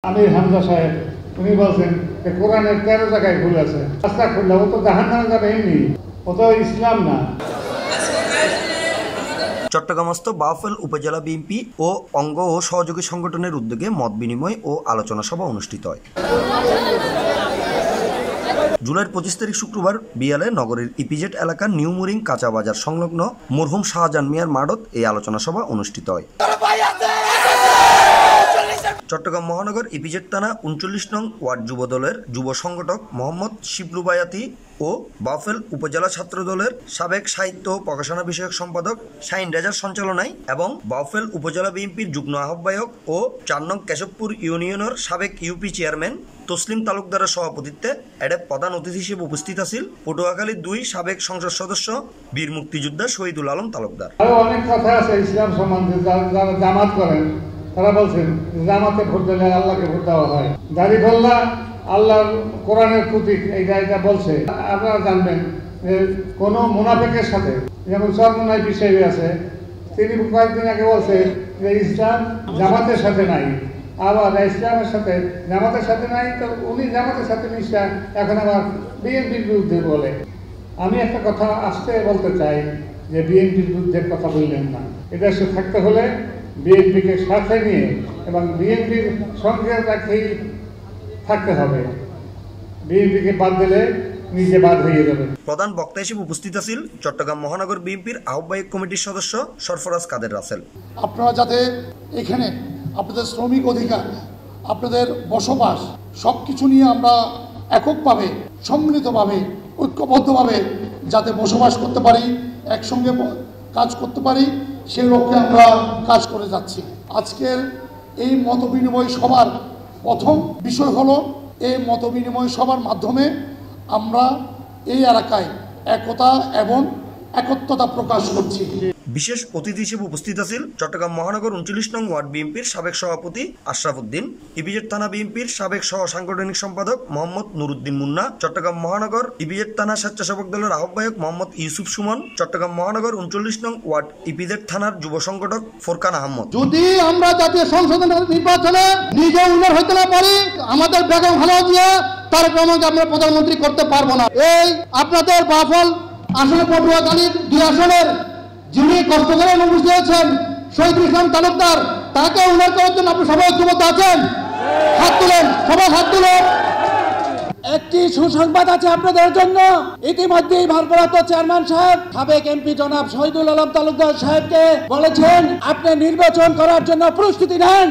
আমির হামজা সাহেব উনি বলছেন যে কোরআনের 13 জায়গায় ভুল আছে। আস্তাগফিরুল্লাহ, ও তো জাহান্নামে যাবে এমনি, ও তো ইসলাম না। চট্টগ্রামস্থ বাউফল উপজেলা বিএনপি ও অঙ্গ ও সহযোগী সংগঠনের উদ্যোগে মত বিনিময় ও আলোচনা সভা অনুষ্ঠিত হয়। জুলাইয়ের 25 তারিখ শুক্রবার বিয়ালে নগরীর ইপিজেড এলাকার নিউ মুরিং কাঁচা বাজার সংলগ্ন মরহুম শাহজাহান মিয়ার মাঠত এই আলোচনা সভা অনুষ্ঠিত হয়। চট্টগ্রাম মহানগর ইপিজেড থানা 39 নং ওয়ার্ড যুব দলের যুব সংগঠক মোহাম্মদ শিবলু বায়াতি ও বাউফল উপজেলা ছাত্র দলের সাবেক সাহিত্য ও প্রকাশনা বিষয়ক সম্পাদক শাহিন রেজার সঞ্চালনায় এবং বাউফল উপজেলা বিএনপির যুগ্ম আহ্বায়ক ও 4 নং কেশবপুর ইউনিয়নের সাবেক ইউপি চেয়ারম্যান তসলিম তালুকদারের সভাপতিত্বে এডে প্রধান অতিথি হিসেবে উপস্থিত আছেন পটুয়াখালী 2 সাবেক সংসদ সদস্য বীর মুক্তিযোদ্ধা শহীদুল আলম তালুকদার। অনেক কথা আছে ইসলাম সম্বন্ধে, যারা জামাত করেন তারা বলছেন জামাতে ভোট দিলে আল্লাহকে ভোট দেওয়া হয়। দাড়িপাল্লা আল্লাহর কোরআনের প্রতীক, এইটা বলছে। আপনারা জানবেন যে কোনো মুনাফিকের সাথে, যেমন চরমোনাই বিষয় আছে, তিনি কয়েকদিন আগে বলছে যে ইসলাম জামাতের সাথে নাই, আবার ইসলামের সাথে জামাতের সাথে নাই, তো উনি জামাতের সাথে মিশা এখন আবার বিএনপির বিরুদ্ধে বলে। আমি একটা কথা আসতে বলতে চাই যে বিএনপির বিরুদ্ধে কথা বললেন না। এটা থাকতে হলে বিএনপিকে সাথে নিয়ে এবং বিএনপির সঙ্গে রাখেই থাকতে হবে। বিএনপিকে বাদ দিলে নিজে বাদ হয়ে যাবে। প্রধান বক্তা হিসেবে উপস্থিত আছেন চট্টগ্রাম মহানগর বিএনপির আহ্বায়ক কমিটির সদস্য সরফরাজ কাদের রাসেল। আপনারা যাতে এখানে আপনাদের শ্রমিক অধিকার, আপনাদের বসবাস সব কিছু নিয়ে আমরা এককভাবে, সম্মিলিতভাবে, ঐক্যবদ্ধভাবে যাতে বসবাস করতে পারি, একসঙ্গে কাজ করতে পারি, সেই লক্ষ্যে আমরা কাজ করে যাচ্ছি। আজকের এই মতবিনিময় সভার প্রথম বিষয় হলো, এই মতবিনিময় সভার মাধ্যমে আমরা এই এলাকায় একতা এবং একত্রতা প্রকাশ করছি। বিশেষ অতিথি হিসেবে উপস্থিত আছেন চট্টগ্রাম মহানগর 39 নং ওয়ার্ড বিএনপির সাবেক সভাপতি আশরাফ উদ্দিন, ইপিজেড থানা বিএনপির সাবেক সহ সাংগঠনিক সম্পাদক মোহাম্মদ নুরুদ্দিন মুন্না, চট্টগ্রাম মহানগর ইপিজেড থানা স্বেচ্ছাসেবক দলের আহ্বায়ক মোহাম্মদ ইউসুফ সুমন, চট্টগ্রাম মহানগর 39 নং ওয়ার্ড ইপিজেড থানার যুব সংগঠক ফোরকান আহমদ। যদি আমরা জাতীয় সংসদ নির্বাচনে নিজে উন্নয়ন হতে না পারি, আমাদের বেগম খালেদা জিয়া তারেক রহমানকে আমরা প্রধানমন্ত্রী করতে পারবো না। এই আপনাদের বাউফল আসলে পটুয়াখালীর 2 আসনের যিনি কষ্ট করে উপস্থিত হয়েছেন শহীদুল ইসলাম তালুকদার, তাকে উন্নয়ন করার জন্য আপনি সবাই ঐক্যবদ্ধ আছেন? হাত তুলেন, সবাই হাত তুলেন। একটি সুসংবাদ আছে আপনাদের জন্য। ইতিমধ্যেই ভারপ্রাপ্ত চেয়ারম্যান সাহেব সাবেক এমপি জনাব শহীদুল আলম তালুকদার সাহেবকে বলেছেন আপনি নির্বাচন করার জন্য প্রস্তুতি নেন,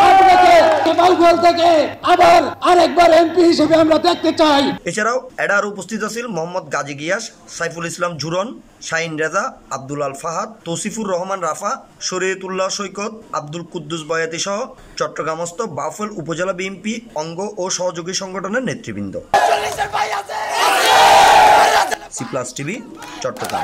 আপনাকে বাউফল থেকে আবার আরেকবার এমপি হিসেবে আমরা দেখতে চাই। এছাড়াও এডার উপস্থিত আছেন মোহাম্মদ গাজী গিয়াস, সাইফুল ইসলাম ঝুরন, শাহিন রেজা, আব্দুল আল ফাহাদ, তৌসিফুর রহমান রাফা, শরীয়তুল্লাহ সৈকত, আব্দুল কুদ্দুস বয়াতি সহ চট্টগ্রামস্থ বাউফল উপজেলা বিএনপি অঙ্গ ও সহযোগী সংগঠনের নেতৃবৃন্দ। C plus TV, Chittagong.